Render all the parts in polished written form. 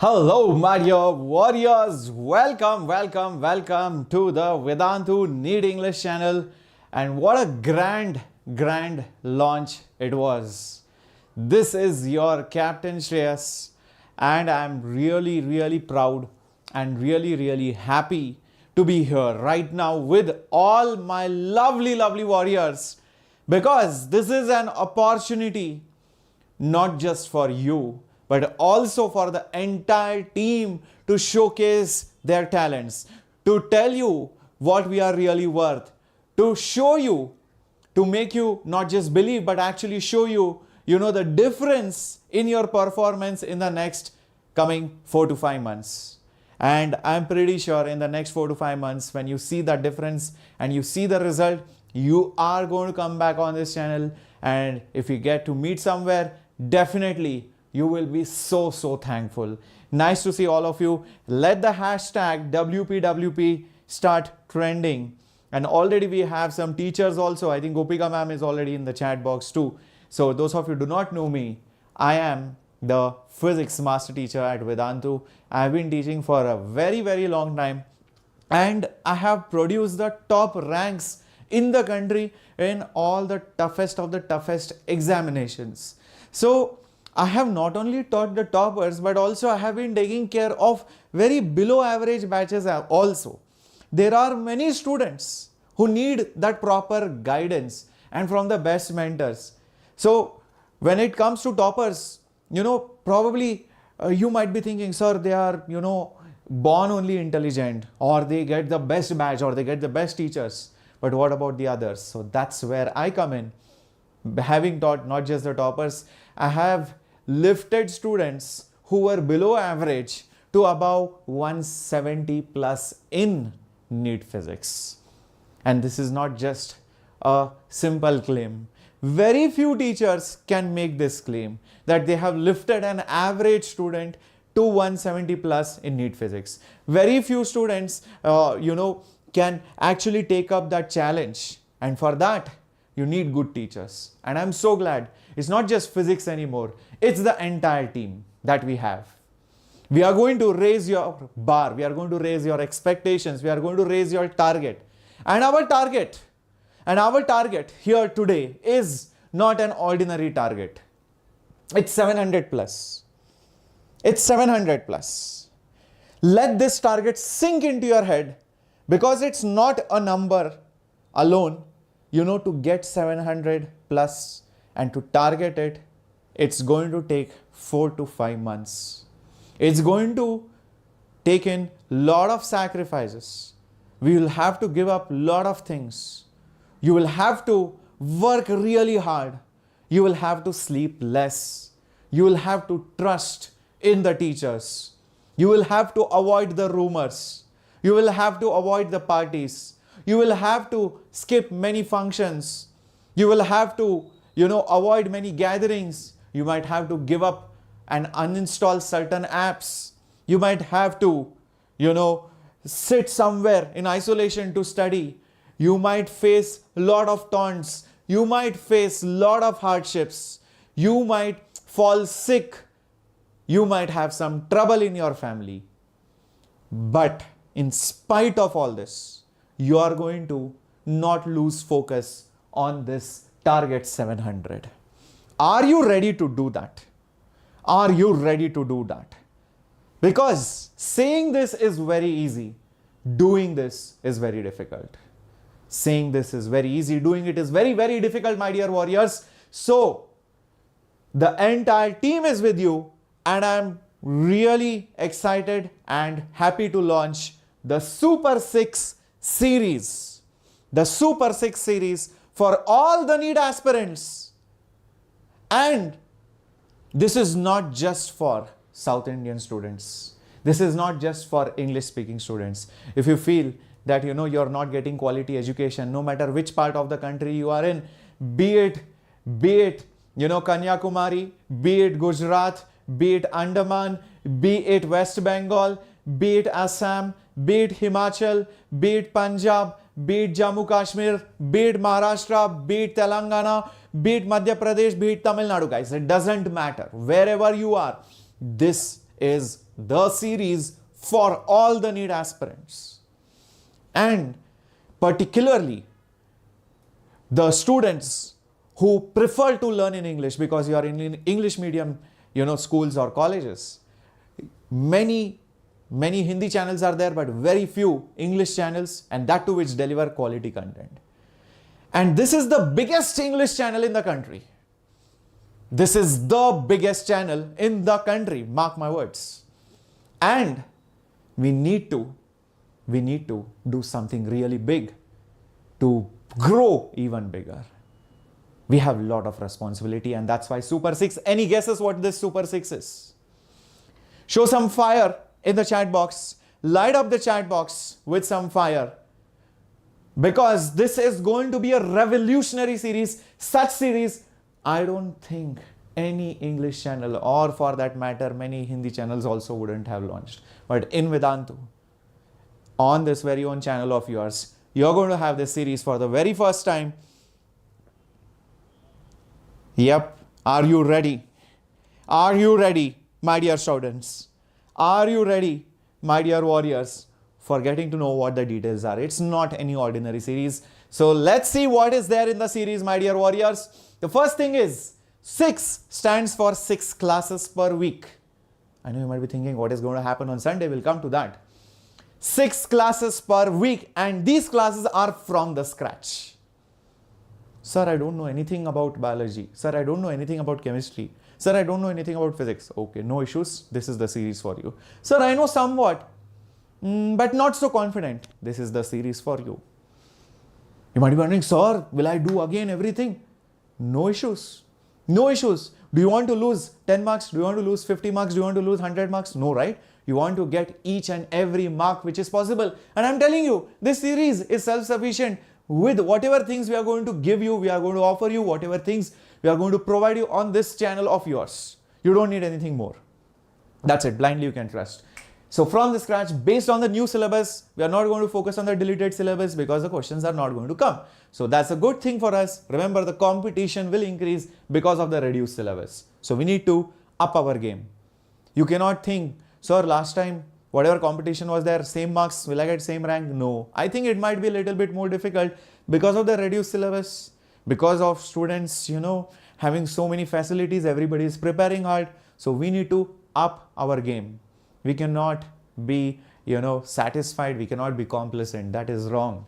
Hello, my dear warriors. Welcome to the Vedantu NEET English channel. And what a grand launch it was. This is your Captain Shreyas, and I'm really proud and really happy to be here right now with all my lovely warriors, because this is an opportunity not just for you, but also for the entire team to showcase their talents, to tell you what we are really worth, to show you, to make you not just believe, but actually show you, the difference in your performance in the next coming 4 to 5 months. And I'm pretty sure in the next 4 to 5 months, when you see that difference and you see the result, you are going to come back on this channel. And if you get to meet somewhere, definitely you will be so thankful. Nice to see all of you. Let the hashtag WPWP start trending. And already we have some teachers also. I think Gopika ma'am is already in the chat box too. So those of you who do not know me, I am the physics master teacher at Vedantu. I have been teaching for a very long time, and I have produced the top ranks in the country in all the toughest of the toughest examinations. So I have not only taught the toppers, but also I have been taking care of very below average batches also. There are many students who need that proper guidance and from the best mentors. So when it comes to toppers, probably you might be thinking, sir, they are, born only intelligent, or they get the best batch, or they get the best teachers. But what about the others? So that's where I come in. Having taught not just the toppers, I have lifted students who were below average to above 170 plus in NEET physics. And this is not just a simple claim. Very few teachers can make this claim that they have lifted an average student to 170 plus in NEET physics. Very few students, can actually take up that challenge. And for that, you need good teachers. And I'm so glad it's not just physics anymore. It's the entire team that we have. We are going to raise your bar. We are going to raise your expectations. We are going to raise your target. And our target here today is not an ordinary target. It's 700 plus. It's 700 plus. Let this target sink into your head, because it's not a number alone. To get 700 plus and to target it, it's going to take 4 to 5 months. It's going to take in a lot of sacrifices. We will have to give up a lot of things. You will have to work really hard. You will have to sleep less. You will have to trust in the teachers. You will have to avoid the rumors. You will have to avoid the parties. You will have to skip many functions. You will have to, avoid many gatherings. You might have to give up and uninstall certain apps. You might have to, sit somewhere in isolation to study. You might face a lot of taunts. You might face a lot of hardships. You might fall sick. You might have some trouble in your family. But in spite of all this, you are going to not lose focus on this target 700. Are you ready to do that? Are you ready to do that? Because saying this is very easy. Doing this is very difficult. Saying this is very easy. Doing it is very difficult, my dear warriors. So the entire team is with you, and I'm really excited and happy to launch the Super 6 series. The Super 6 series for all the NEET aspirants. And this is not just for South Indian students. This is not just for English speaking students. If you feel that you're not getting quality education, no matter which part of the country you are in, be it Kanyakumari, be it Gujarat, be it Andaman, be it West Bengal, be it Assam, be it Himachal, be it Punjab, be it Jammu Kashmir, be it Maharashtra, be it Telangana, be it Madhya Pradesh, be it Tamil Nadu, guys. It doesn't matter. Wherever you are, this is the series for all the NEET aspirants. And particularly the students who prefer to learn in English because you are in English medium, schools or colleges. Many Hindi channels are there, but very few English channels, and that too which deliver quality content. And this is the biggest English channel in the country. This is the biggest channel in the country, mark my words. And we need to do something really big to grow even bigger. We have a lot of responsibility, and that's why Super 6. Any guesses what this Super 6 is? Show some fire in the chat box. Light up the chat box with some fire. Because this is going to be a revolutionary series. Such series, I don't think any English channel, or for that matter, many Hindi channels also wouldn't have launched. But in Vedantu, on this very own channel of yours, you're going to have this series for the very first time. Yep. Are you ready? Are you ready, my dear students? Are you ready, my dear warriors, for getting to know what the details are? It's not any ordinary series. So let's see what is there in the series, my dear warriors. The first thing is 6 stands for 6 classes per week. I know you might be thinking what is going to happen on Sunday. We'll come to that. 6 classes per week, and these classes are from the scratch. Sir, I don't know anything about biology. Sir, I don't know anything about chemistry. Sir, I don't know anything about physics. Okay, no issues. This is the series for you. Sir, I know somewhat, but not so confident. This is the series for you. You might be wondering, sir, will I do again everything? No issues. No issues. Do you want to lose 10 marks? Do you want to lose 50 marks? Do you want to lose 100 marks? No, right? You want to get each and every mark which is possible. And I'm telling you, this series is self-sufficient. With whatever things we are going to give you, we are going to offer you, whatever things we are going to provide you on this channel of yours. You don't need anything more. That's it. Blindly you can trust. So from the scratch, based on the new syllabus, we are not going to focus on the deleted syllabus because the questions are not going to come. So that's a good thing for us. Remember, the competition will increase because of the reduced syllabus. So we need to up our game. You cannot think, sir, last time whatever competition was there, same marks, will I get same rank? No. I think it might be a little bit more difficult because of the reduced syllabus, because of students, having so many facilities, everybody is preparing hard. So we need to up our game. We cannot be, satisfied. We cannot be complacent. That is wrong.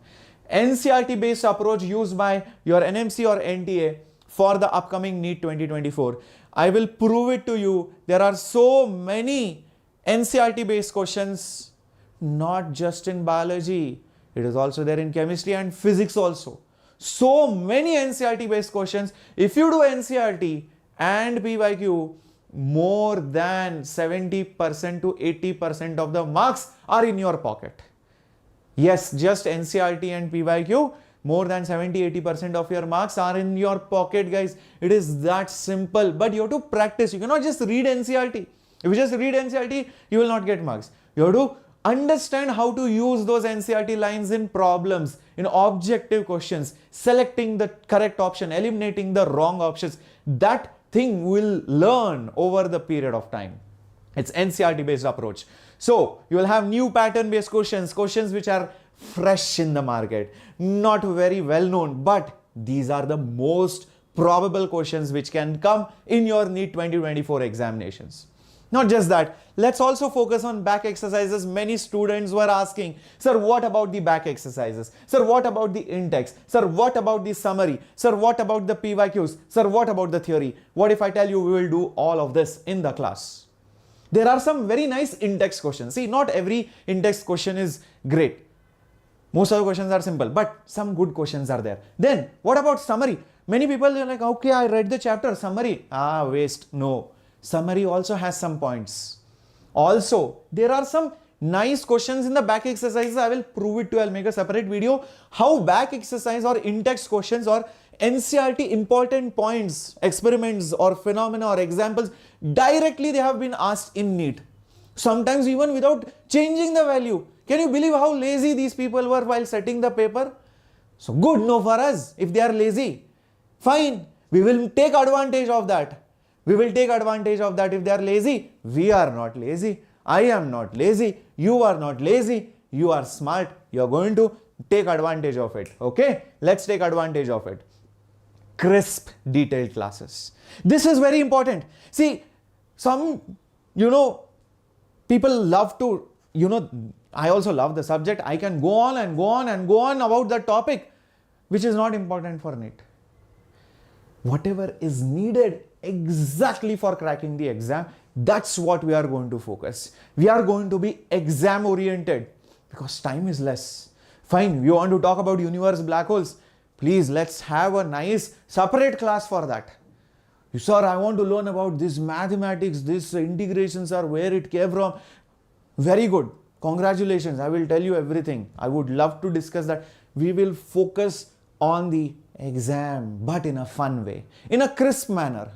NCERT based approach used by your NMC or NTA for the upcoming NEET 2024. I will prove it to you. There are so many NCERT based questions, not just in biology. It is also there in chemistry and physics also. So many NCERT based questions. If you do NCERT and PYQ, more than 70% to 80% of the marks are in your pocket. Yes, just NCERT and PYQ, more than 70-80% of your marks are in your pocket, guys. It is that simple. But you have to practice. You cannot just read NCERT. If you just read NCERT, you will not get marks. You have to understand how to use those NCERT lines in problems, in objective questions, selecting the correct option, eliminating the wrong options. That thing will learn over the period of time. It's NCERT based approach. So you will have new pattern based questions which are fresh in the market, not very well known, but these are the most probable questions which can come in your NEET 2024 examinations. Not just that, let's also focus on back exercises. Many students were asking, sir, what about the back exercises? Sir, what about the in-text? Sir, what about the summary? Sir, what about the PYQs? Sir, what about the theory? What if I tell you we will do all of this in the class? There are some very nice in-text questions. See, not every in-text question is great. Most of the questions are simple, but some good questions are there. Then, what about summary? Many people are like, okay, I read the chapter, summary. Waste. No. Summary also has some points. Also, there are some nice questions in the back exercises. I will prove it to you. I'll make a separate video. How back exercise or in-text questions or NCERT important points, experiments or phenomena or examples, directly they have been asked in NEET. Sometimes even without changing the value. Can you believe how lazy these people were while setting the paper? So good, no, for us. If they are lazy, fine. We will take advantage of that. We will take advantage of that. If they are lazy, we are not lazy. I am not lazy. You are not lazy. You are smart. You are going to take advantage of it. Okay? Let's take advantage of it. Crisp, detailed classes. This is very important. See, some, people love to, I also love the subject. I can go on and go on and go on about the topic, which is not important for NEET. Whatever is needed exactly for cracking the exam, that's what we are going to focus. We are going to be exam oriented because time is less. Fine, you want to talk about universe, black holes, please let's have a nice separate class for that. Sir, I want to learn about this mathematics, this integrations are where it came from. Very good. Congratulations. I will tell you everything. I would love to discuss that. We will focus on the exam, but in a fun way, in a crisp manner.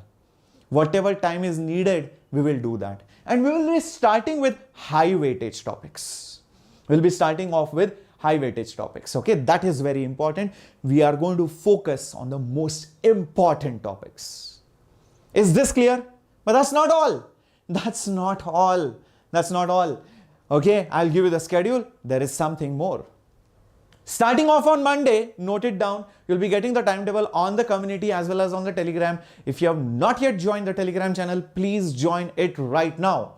Whatever time is needed, we will do that. And we will be starting with high weightage topics. We'll be starting off with high weightage topics. Okay, that is very important. We are going to focus on the most important topics. Is this clear? But that's not all. That's not all. That's not all. Okay, I'll give you the schedule. There is something more. Starting off on Monday, note it down. You'll be getting the timetable on the community as well as on the Telegram. If you have not yet joined the Telegram channel, please join it right now.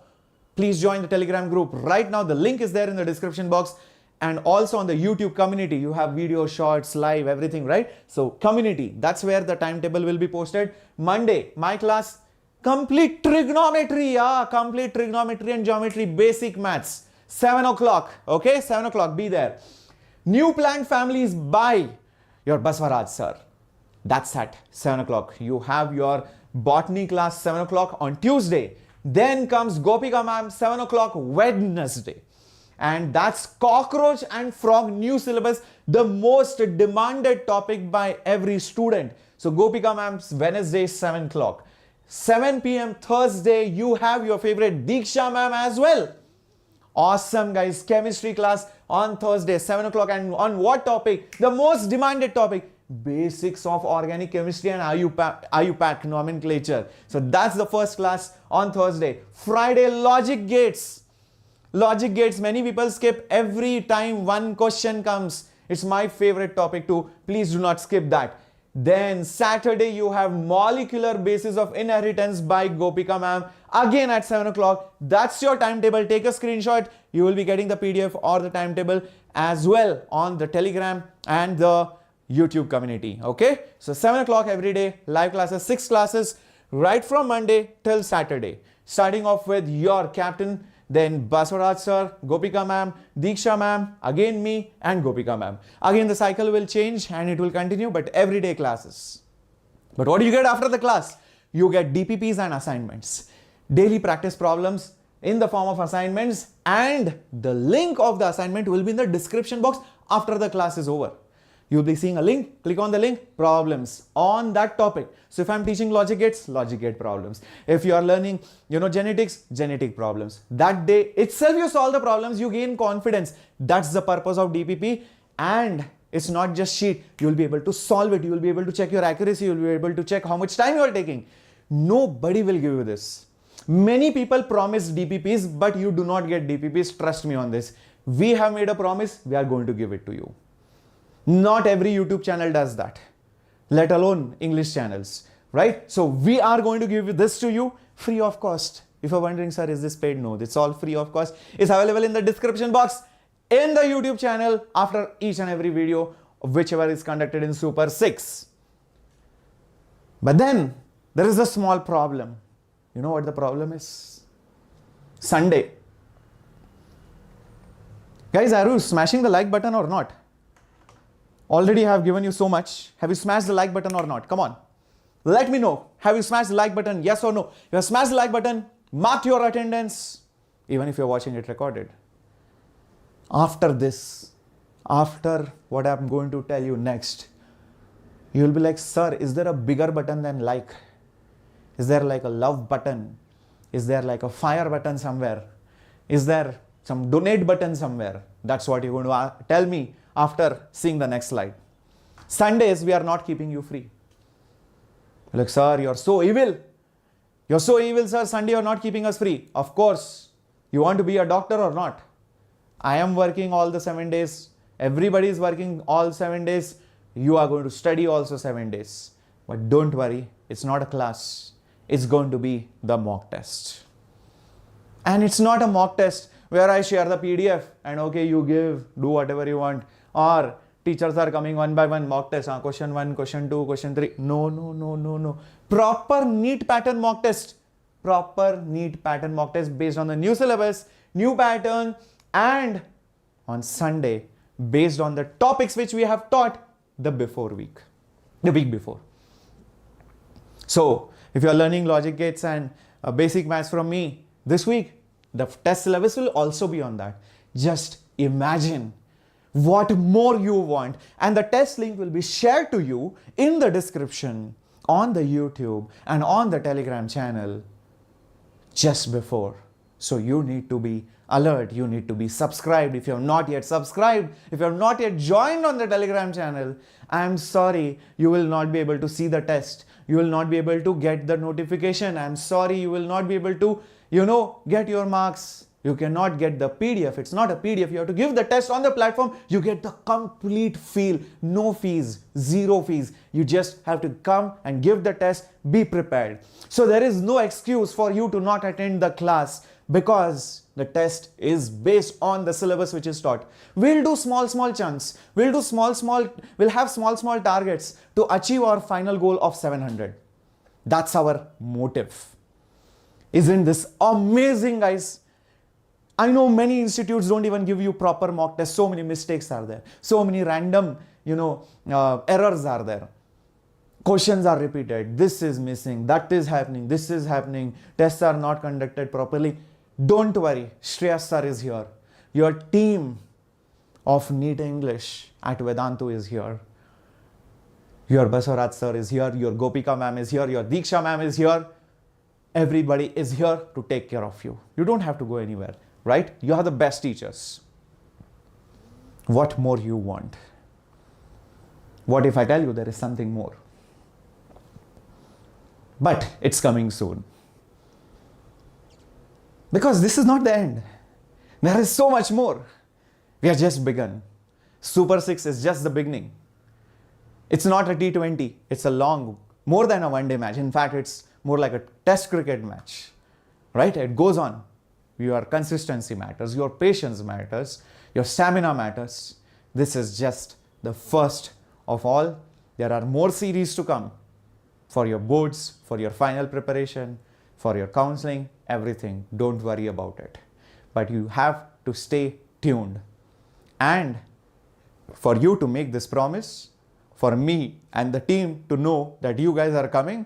Please join the Telegram group right now. The link is there in the description box. And also on the YouTube community, you have video, shorts, live, everything, right? So community, that's where the timetable will be posted. Monday, my class, complete trigonometry, complete trigonometry and geometry, basic maths, 7 o'clock, okay? 7 o'clock, be there. New planned families by your Baswaraj sir. That's at 7 o'clock. You have your botany class 7 o'clock on Tuesday. Then comes Gopika ma'am, 7 o'clock Wednesday. And that's cockroach and frog new syllabus, the most demanded topic by every student. So Gopika ma'am's Wednesday 7 o'clock. 7 p.m. Thursday, you have your favorite Diksha ma'am as well. Awesome guys, chemistry class on Thursday 7 o'clock. And on what topic? The most demanded topic, basics of organic chemistry and IUPAC nomenclature. So that's the first class on Thursday. Friday, logic gates. Logic gates, many people skip every time one question comes. It's my favorite topic too. Please do not skip that. Then Saturday, you have molecular basis of inheritance by Gopika ma'am, again at 7 o'clock. That's your timetable. Take a screenshot. You will be getting the PDF or the timetable as well on the Telegram and the YouTube community. Okay. So 7 o'clock every day, live classes, 6 classes right from Monday till Saturday. Starting off with your captain, then Baswaraj sir, Gopika ma'am, Diksha ma'am, again me and Gopika ma'am. Again the cycle will change and it will continue, but everyday classes. But what do you get after the class? You get DPPs and assignments. Daily practice problems in the form of assignments, and the link of the assignment will be in the description box after the class is over. You'll be seeing a link, click on the link, problems on that topic. So if I'm teaching logic gates, logic gate problems. If you are learning, genetics, genetic problems. That day itself you solve the problems, you gain confidence. That's the purpose of DPP. And it's not just sheet. You'll be able to solve it. You'll be able to check your accuracy. You'll be able to check how much time you are taking. Nobody will give you this. Many people promise DPPs, but you do not get DPPs. Trust me on this. We have made a promise. We are going to give it to you. Not every YouTube channel does that, let alone English channels, right? So we are going to give this to you free of cost. If you're wondering, sir, is this paid? No, it's all free of cost. It's available in the description box in the YouTube channel after each and every video, whichever is conducted in Super 6. But then there is a small problem. You know what the problem is? Sunday. Guys, are you smashing the like button or not? Already have given you so much. Have you smashed the like button or not? Come on. Let me know. Have you smashed the like button? Yes or no? If you have smashed the like button, mark your attendance, even if you're watching it recorded. After this, after what I'm going to tell you next, you'll be like, sir, is there a bigger button than like? Is there like a love button? Is there like a fire button somewhere? Is there some donate button somewhere? That's what you're going to tell me after seeing the next slide. Sundays, we are not keeping you free. Like, sir, you're so evil. You're so evil, sir. Sunday you're not keeping us free. Of course. You want to be a doctor or not? I am working all the 7 days. Everybody is working all 7 days. You are going to study also 7 days. But don't worry, it's not a class. It's going to be the mock test. And it's not a mock test where I share the PDF and okay, you do whatever you want. Or teachers are coming one by one, mock test, question 1, question 2, question 3. No. Proper NEET pattern mock test. Proper NEET pattern mock test based on the new syllabus, new pattern, and on Sunday based on the topics which we have taught the week before. So if you are learning logic gates and basic maths from me this week, the test syllabus will also be on that. Just imagine what more you want, and the test link will be shared to you in the description on the YouTube and on the Telegram channel just before. So you need to be alert, you need to be subscribed. If you have not yet subscribed, if you have not yet joined on the Telegram channel, I am sorry, you will not be able to see the test. You will not be able to get the notification. I am sorry, you will not be able to, get your marks. You cannot get the PDF. It's not a PDF. You have to give the test on the platform. You get the complete feel. No fees, zero fees. You just have to come and give the test. Be prepared. So there is no excuse for you to not attend the class because the test is based on the syllabus which is taught. We'll do small chunks. We'll have small targets to achieve our final goal of 700. That's our motive. Isn't this amazing, guys? I know many institutes don't even give you proper mock tests. So many mistakes are there. So many random, errors are there. Questions are repeated. This is missing. That is happening. This is happening. Tests are not conducted properly. Don't worry. Shreyas sir is here. Your team of NEET English at Vedantu is here. Your Basarat sir is here. Your Gopika ma'am is here. Your Diksha ma'am is here. Everybody is here to take care of you. You don't have to go anywhere. Right? You are the best teachers. What more you want? What if I tell you there is something more? But it's coming soon. Because this is not the end. There is so much more. We have just begun. Super 6 is just the beginning. It's not a T20. It's a more than a one-day match. In fact, it's more like a test cricket match. Right? It goes on. Your consistency matters, your patience matters, your stamina matters. This is just the first of all. There are more series to come for your boards, for your final preparation, for your counseling, everything. Don't worry about it. But you have to stay tuned. And for you to make this promise, for me and the team to know that you guys are coming,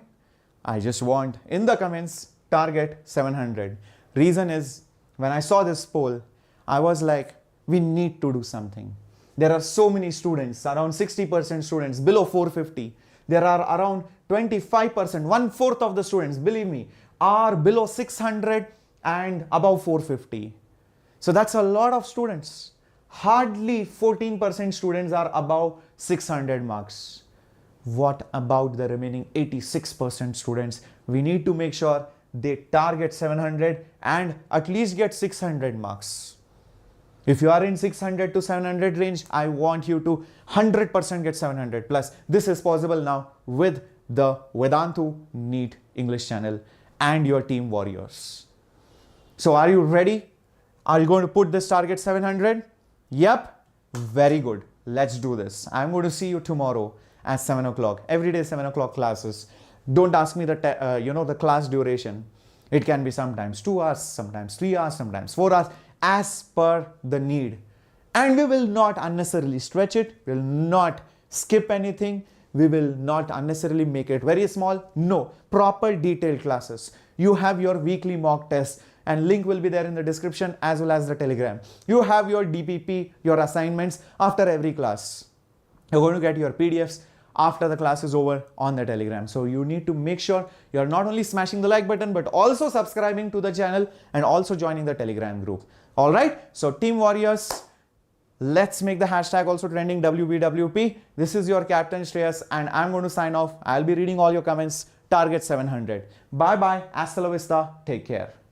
I just want in the comments, target 700. Reason is, when I saw this poll, I was like, we need to do something. There are so many students, around 60% students below 450. There are around 25%, 1/4 of the students, believe me, are below 600 and above 450. So that's a lot of students. Hardly 14% students are above 600 marks. What about the remaining 86% students? We need to make sure they target 700 and at least get 600 marks. If you are in 600 to 700 range, I want you to 100% get 700 plus. This is possible now with the Vedantu NEET English channel and your team warriors. So are you ready? Are you going to put this target 700? Yep. Very good. Let's do this. I'm going to see you tomorrow at 7 o'clock. Every day 7 o'clock classes. Don't ask me the class duration. It can be sometimes 2 hours, sometimes 3 hours, sometimes 4 hours, as per the need. And we will not unnecessarily stretch it. We will not skip anything. We will not unnecessarily make it very small. No, proper detailed classes. You have your weekly mock tests and link will be there in the description as well as the Telegram. You have your DPP, your assignments after every class. You're going to get your PDFs after the class is over on the Telegram. So you need to make sure you're not only smashing the like button, but also subscribing to the channel and also joining the Telegram group. All right. So Team Warriors, let's make the hashtag also trending WBWP. This is your Captain Shreyas and I'm going to sign off. I'll be reading all your comments target 700. Bye bye, hasta la vista, take care.